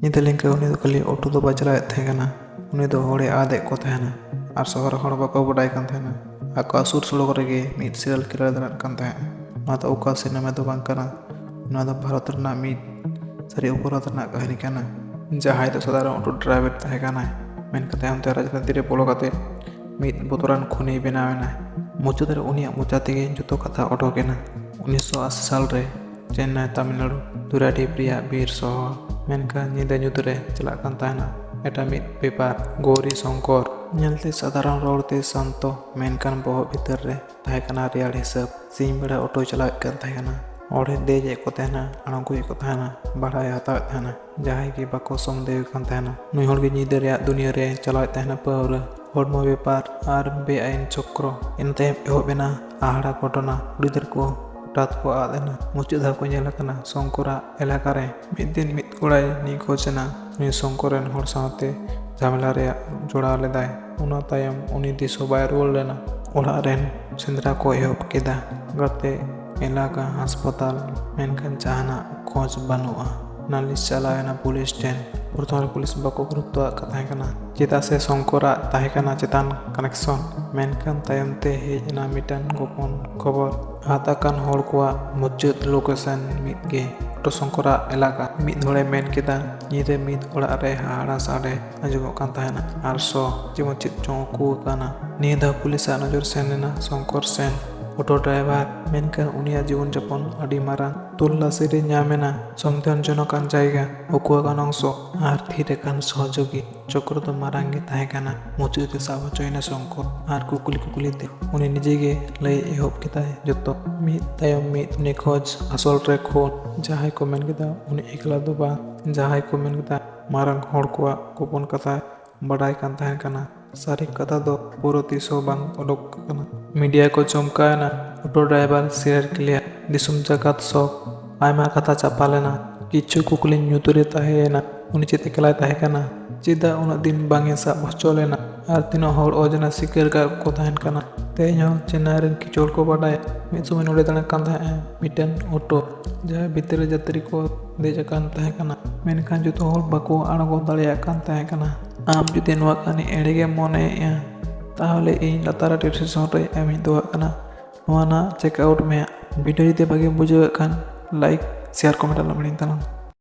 ᱧᱤᱫᱟᱹ ᱞᱮᱱᱠᱷᱟᱱ ᱩᱱᱤ ᱫᱚ ᱠᱷᱟᱹᱞᱤ ᱚᱴᱳ ᱫᱚ ᱵᱟᱭ ᱪᱟᱞᱟᱣᱮᱫ ᱛᱟᱦᱮᱸ ᱠᱟᱱᱟ, ᱩᱱᱤ ᱫᱚ ᱦᱚᱲᱮ ᱟᱫᱮᱫ ᱠᱚ ᱛᱟᱦᱮᱱᱟ ᱟᱨ ᱥᱚᱦᱚᱨ ᱦᱚᱲ ᱵᱟᱠᱚ ᱵᱟᱰᱟᱭ ᱠᱟᱱ ᱛᱟᱦᱮᱱᱟ᱾ ᱟᱠᱚᱣᱟᱜ ᱥᱩᱨ ᱥᱩᱲᱚᱠ ᱨᱮᱜᱮ ᱢᱤᱫ ᱥᱤᱨᱤᱭᱟᱞ ᱠᱤᱞᱟᱨ ᱫᱟᱬᱟᱱ ᱠᱟᱱ ᱛᱟᱦᱮᱸᱫ᱾ ᱱᱚᱣᱟ ᱫᱚ ᱚᱠᱟ ᱥᱤᱱᱮᱢᱟ ᱫᱚ ᱵᱟᱝ ᱠᱟᱱᱟ, ᱱᱚᱣᱟ ᱫᱚ ᱵᱷᱟᱨᱚᱛ ᱨᱮᱱᱟᱜ ᱢᱤᱫ ᱥᱟᱹᱨᱤ ᱚᱯᱚᱨᱟধ ᱨᱮᱱᱟᱜ ᱠᱟᱹᱦᱱᱤ ᱠᱟᱱᱟ᱾ ᱡᱟᱦᱟᱸᱭ ᱫᱚ ᱥᱟᱫᱷᱟᱨᱚᱱ ᱚᱴᱳ ᱰᱨᱟᱭᱵᱷᱟᱨ ᱛᱟᱦᱮᱸ ᱠᱟᱱᱟᱭ, ᱢᱮᱱᱠᱷᱟᱱ ᱛᱟᱭᱚᱢᱛᱮ ᱨᱟᱡᱽᱱᱤᱛᱤ ᱨᱮ ᱵᱚᱞᱚ ᱠᱟᱛᱮ ᱢᱤᱫ ᱵᱚᱛᱚᱨᱟᱱ ᱠᱷᱩᱱᱤᱭ ᱵᱮᱱᱟᱣ ᱮᱱᱟᱭ᱾ ᱢᱩᱪᱟᱹᱫ ᱨᱮ ᱩᱱᱤᱭᱟᱜ ᱢᱚᱪᱟ ᱛᱮᱜᱮ ᱡᱚᱛᱚ ᱠᱟᱛᱷᱟ ᱚᱰᱚᱠᱮᱱᱟ᱾ 1980 ᱥᱟᱞᱨᱮ ᱪᱮᱱᱱᱟᱭ, ᱛᱟᱢᱤᱞᱱᱟᱲᱩ ᱫᱩᱨᱟᱰᱤᱯ ᱨᱮᱭᱟᱜ ᱵᱤᱨ ᱥᱚᱦᱚᱨ, ᱢᱮᱱᱠᱷᱟᱱ ᱧᱤᱫᱟᱹ ᱧᱩᱛᱨᱮ ᱪᱟᱞᱟᱜ ᱠᱟᱱ ᱛᱟᱦᱮᱱᱟ ᱮᱴᱟᱜ ᱢᱤᱫ ᱵᱮᱯᱟᱨ᱾ ᱜᱳᱨᱤ ᱥᱚᱝᱠᱚᱨ ᱧᱮᱞᱛᱮ ᱥᱟᱫᱷᱟᱨᱚᱱ, ᱨᱚᱲᱛᱮ ᱥᱟᱱᱛᱚ, ᱢᱮᱱᱠᱷᱟᱱ ᱵᱚᱦᱚᱜ ᱵᱷᱤᱛᱟᱹᱨ ᱨᱮ ᱛᱟᱦᱮᱸ ᱠᱟᱱᱟ ᱨᱮᱭᱟᱲ ᱦᱤᱥᱟᱹᱵ᱾ ᱥᱤᱧ ᱵᱮᱲᱟ ᱚᱴᱳᱭ ᱪᱟᱞᱟᱣᱮᱫ ᱠᱟᱱ ᱛᱟᱦᱮᱸ ᱠᱟᱱᱟ, ᱦᱚᱲᱮ ᱫᱮᱡᱮᱫ ᱠᱚ ᱛᱟᱦᱮᱱᱟ, ᱟᱬᱜᱚᱭᱮᱫ ᱠᱚ ᱛᱟᱦᱮᱱᱟ, ᱵᱷᱟᱲᱟᱭ ᱦᱟᱛᱟᱣᱮᱫ ᱛᱟᱦᱮᱱᱟ, ᱡᱟᱦᱟᱸᱭ ᱜᱮ ᱵᱟᱠᱚ ᱥᱚᱱᱫᱮᱦᱚ ᱠᱟᱱ ᱛᱟᱦᱮᱱᱟ ᱱᱩᱭ ᱦᱚᱲᱜᱮ ᱧᱤᱫᱟᱹ ᱨᱮᱭᱟᱜ ᱫᱩᱱᱤᱭᱟᱹ ᱨᱮ ᱪᱟᱞᱟᱣᱮᱫ ᱛᱟᱦᱮᱱᱟ ᱯᱟᱹᱣᱨᱟᱹ, ᱦᱚᱲᱢᱚ ᱵᱮᱯᱟᱨ ᱟᱨ ᱵᱮᱼᱟᱹᱭᱤᱱ ᱪᱚᱠᱨᱚ᱾ ᱤᱱᱟᱹ ᱛᱟᱭᱚᱢ ᱮᱦᱚᱵ ᱮᱱᱟ ᱦᱟᱦᱟᱲᱟ ᱜᱷᱚᱴᱚᱱᱟ᱾ ᱠᱩᱲᱤ ᱜᱤᱫᱽᱨᱟᱹ ᱠᱚ ᱦᱚᱴᱟᱛ ᱠᱚ ᱟᱫ ᱮᱱᱟ᱾ ᱢᱩᱪᱟᱹᱫ ᱫᱷᱟᱣ ᱠᱚ ᱧᱮᱞ ᱟᱠᱟᱱᱟ ᱥᱚᱝᱠᱚᱨᱟᱜ ᱮᱞᱟᱠᱟᱨᱮ ᱢᱤᱫ ᱫᱤᱱ ᱢᱤᱫ ᱠᱚᱲᱟᱭ ᱱᱤᱠᱷᱳᱡ ᱮᱱᱟ᱾ ᱩᱱᱤ ᱥᱚᱝᱠᱚᱨ ᱨᱮᱱ ᱦᱚᱲ ᱥᱟᱶᱛᱮ ᱡᱷᱟᱢᱮᱞᱟ ᱨᱮᱭᱟᱜ ᱡᱚᱲᱟᱣ ᱞᱮᱫᱟᱭ᱾ ᱚᱱᱟ ᱛᱟᱭᱚᱢ ᱩᱱᱤ ᱫᱤᱥ ᱦᱚᱸ ᱵᱟᱭ ᱨᱩᱣᱟᱹᱲ ᱞᱮᱱᱟ᱾ ᱚᱲᱟᱜ ᱨᱮᱱ ᱥᱮᱸᱫᱽᱨᱟ ᱠᱚ ᱮᱦᱚᱵ ᱠᱮᱫᱟ, ᱜᱟᱛᱮ, ᱮᱞᱟᱠᱟ, ᱦᱟᱥᱯᱟᱛᱟᱞ, ᱢᱮᱱᱠᱷᱟᱱ ᱡᱟᱦᱟᱱᱟᱜ ᱠᱷᱚᱡᱽ ᱵᱟᱹᱱᱩᱜᱼᱟ᱾ ᱱᱟᱹᱞᱤᱥ ᱪᱟᱞᱟᱣ ᱮᱱᱟ ᱯᱩᱞᱤᱥ ᱴᱷᱮᱱ᱾ ᱯᱨᱚᱛᱷᱚᱢ ᱨᱮ ᱯᱩᱞᱤᱥ ᱵᱟᱠᱚ ᱜᱩᱨᱩᱛᱛᱚᱣᱟᱜ ᱛᱟᱦᱮᱸ ᱠᱟᱱᱟ, ᱪᱮᱫᱟᱜ ᱥᱮ ᱥᱚᱝᱠᱚᱨᱟᱜ ᱛᱟᱦᱮᱸ ᱠᱟᱱᱟ ᱪᱮᱛᱟᱱ ᱠᱟᱱᱮᱠᱥᱚᱱ᱾ ᱢᱮᱱᱠᱷᱟन ᱛᱟᱭᱚᱢᱛᱮ ᱦᱮᱡ ᱮᱱᱟ ᱢᱤᱫᱴᱟᱝ ᱜᱳᱯᱚᱱ ᱠᱷᱚᱵᱚᱨ, ᱟᱫ ᱟᱠᱟᱱ ᱦᱚᱲ ᱠᱚᱣᱟᱜ ᱢᱩᱪᱟᱹᱫ ᱞᱳᱠᱮᱥᱚᱱ ᱢᱤᱫᱜᱮ, ᱚᱴᱳ ᱥᱚᱝᱠᱚᱨᱟᱜ ᱮᱞᱟᱠᱟ᱾ ᱢᱤᱫ ᱦᱚᱲᱮ ᱢᱮᱱ ᱠᱮᱫᱟ, ᱧᱤᱫᱟᱹ ᱢᱤᱫ ᱚᱲᱟᱜ ᱨᱮ ᱦᱟᱦᱟᱲᱟ ᱥᱟᱰᱮ ᱟᱸᱡᱚᱢᱚᱜ ᱠᱟᱱ ᱛᱟᱦᱮᱱᱟ ᱟᱨ ᱥᱚ, ᱡᱮᱢᱚᱱ ᱪᱮᱫ ᱪᱚᱝ ᱩᱠᱩ ᱟᱠᱟᱱᱟ᱾ ᱱᱤᱭᱟᱹ ᱫᱷᱟᱣ ᱯᱩᱞᱤᱥᱟᱜ ᱱᱚᱡᱚᱨ ᱥᱮᱱ ᱞᱮᱱᱟ ᱥᱚᱝᱠᱚᱨ ᱥᱮᱱ, ᱚᱴᱳ ᱰᱨᱟᱭᱵᱷᱟᱨ, ᱢᱮᱱᱠᱷᱟᱱ ᱩᱱᱤᱭᱟᱜ ᱡᱤᱵᱚᱱ ᱡᱟᱯᱚᱱ ᱟᱹᱰᱤ ᱢᱟᱨᱟᱝ ᱛᱚᱞᱞᱟᱥᱤ ᱨᱮ ᱧᱟᱢ ᱮᱱᱟ ᱥᱚᱱᱫᱮᱦᱚᱡᱚᱱᱚᱠᱟᱱ ᱡᱟᱭᱜᱟ, ᱩᱠᱩ ᱟᱠᱟᱱ ᱚᱝᱥᱚ ᱟᱨ ᱛᱷᱤᱨ ᱟᱠᱟᱱ ᱥᱚᱦᱚᱡᱳᱜী᱾ ᱪᱚᱠᱨᱚ ᱫᱚ ᱢᱟᱨᱟᱝ ᱜᱮ ᱛᱟᱦᱮᱸ ᱠᱟᱱᱟ᱾ ᱢᱩᱪᱟᱹᱫ ᱨᱮ ᱥᱟᱵ ᱦᱚᱪᱚᱭᱮᱱᱟ ᱥᱚᱝᱠᱚᱨ ᱟᱨ ᱠᱩᱠᱞᱤᱛᱮ ᱩᱱᱤ ᱱᱤᱡᱮᱜᱮ ᱞᱟᱹᱭ ᱮᱦᱚᱵ ᱠᱮᱫᱟᱭ ᱡᱚᱛᱚ, ᱢᱤᱫ ᱛᱟᱭᱚᱢ ᱢᱤᱫ ᱱᱤᱠᱷᱳᱡ, ᱟᱥᱚᱞ ᱨᱮ ᱠᱷᱩᱱ, ᱡᱟᱦᱟᱸᱭ ᱠᱚ ᱢᱮᱱ ᱠᱮᱫᱟ ᱩᱱᱤ ᱮᱠᱞᱟ ᱫᱚ ᱵᱟᱝ, ᱡᱟᱦᱟᱸᱭ ᱠᱚ ᱢᱮᱱ ᱠᱮᱫᱟ ᱢᱟᱨᱟᱝ ᱦᱚᱲ ᱠᱚᱣᱟᱜ ᱜᱳᱯᱚᱱ ᱠᱟᱛᱷᱟᱭ ᱵᱟᱰᱟᱭ ᱠᱟᱱ ᱛᱟᱦᱮᱸ ᱠᱟᱱᱟ᱾ ᱥᱟᱹᱨᱤ ᱠᱟᱛᱷᱟ ᱫᱚ ᱯᱩᱨᱟᱹ ᱛᱤᱥ ᱦᱚᱸ ᱵᱟᱝ ᱚᱰᱚᱠ ᱟᱠᱟᱱᱟ᱾ ᱢᱤᱰᱤᱭᱟ ᱠᱚ ᱪᱚᱢᱠᱟᱣ ᱮᱱᱟ, ᱚᱴᱳ ᱰᱨᱟᱭᱵᱷᱟᱨ ᱥᱤᱨᱤᱭᱟᱞ ᱠᱤᱞᱟᱨ, ᱫᱤᱥᱚᱢ ᱡᱟᱠᱟᱛ ᱥᱚᱠ, ᱟᱭᱢᱟ ᱠᱟᱛᱷᱟ ᱪᱟᱯᱟ ᱞᱮᱱᱟ᱾ ᱠᱤᱪᱷᱩ ᱠᱩᱠᱞᱤ ᱧᱩᱛᱨᱮ ᱛᱟᱦᱮᱸᱭᱮᱱᱟ, ᱩᱱᱤ ᱪᱮᱫ ᱮᱠᱞᱟᱭ ᱛᱟᱦᱮᱸ ᱠᱟᱱᱟ? ᱪᱮᱫᱟᱜ ᱩᱱᱟᱹᱜ ᱫᱤᱱ ᱵᱟᱝ ᱮ ᱥᱟᱵ ᱦᱚᱪᱚ ᱞᱮᱱᱟ? ᱟᱨ ᱛᱤᱱᱟᱹᱜ ᱦᱚᱲ ᱚᱡᱽᱱᱟ ᱥᱤᱠᱟᱹᱨ ᱠᱟᱜ ᱠᱚ ᱛᱟᱦᱮᱸ ᱠᱟᱱᱟ? ᱛᱮᱦᱮᱧ ᱦᱚᱸ ᱪᱮᱱᱱᱟᱭ ᱨᱮᱱ ᱠᱤᱪᱷᱩ ᱦᱚᱲ ᱠᱚ ᱵᱟᱰᱟᱭᱟ, ᱢᱤᱫ ᱥᱚᱢᱚᱭ ᱱᱚᱰᱮ ᱫᱟᱬᱟᱱ ᱠᱟᱱ ᱛᱟᱦᱮᱸᱜᱼᱟ ᱢᱤᱫᱴᱮᱱ ᱚᱴᱳ, ᱡᱟᱦᱟᱸ ᱵᱷᱤᱛᱨᱤ ᱨᱮ ᱡᱟᱛᱨᱤ ᱠᱚ ᱫᱮᱡ ᱟᱠᱟᱱ ᱛᱟᱦᱮᱸ ᱠᱟᱱᱟ, ᱢᱮᱱᱠᱷᱟन ᱡᱚᱛᱚ ᱦᱚᱲ ᱵᱟᱠᱚ ᱟᱬᱜᱚ ᱫᱟᱲᱮᱭᱟᱜ ᱠᱟᱱ ᱛᱟᱦᱮᱸ ᱠᱟᱱᱟ᱾ ᱟᱢ ᱡᱩᱫᱤ ᱱᱚᱣᱟ ᱠᱟᱹᱦᱱᱤ ᱮᱲᱮ ᱜᱮᱢ ᱢᱚᱱᱮᱭᱮᱜᱼᱟ, ᱛᱟᱦᱚᱞᱮ ᱤᱧ ᱞᱟᱛᱟᱨ ᱰᱤᱥᱠᱨᱤᱯᱥᱚᱱ ᱨᱮ ᱮᱢᱤᱧ ᱫᱚᱦᱚ ᱠᱟᱱᱟ, ᱱᱚᱣᱟ ᱱᱟᱜ ᱪᱮᱠ ᱟᱣᱩᱴ ᱢᱮ᱾ ᱵᱷᱤᱰᱤᱭᱳ ᱡᱩᱫᱤ ᱵᱷᱟᱜᱮᱢ ᱵᱩᱡᱷᱟᱹᱣᱮᱫ ᱠᱷᱟᱱ ᱞᱟᱭᱤᱠ, ᱥᱮᱭᱟᱨ, ᱠᱚᱢᱮᱱᱴ ᱟᱞᱚᱢ ᱦᱤᱲᱤᱧ ᱛᱟᱞᱟᱝ᱾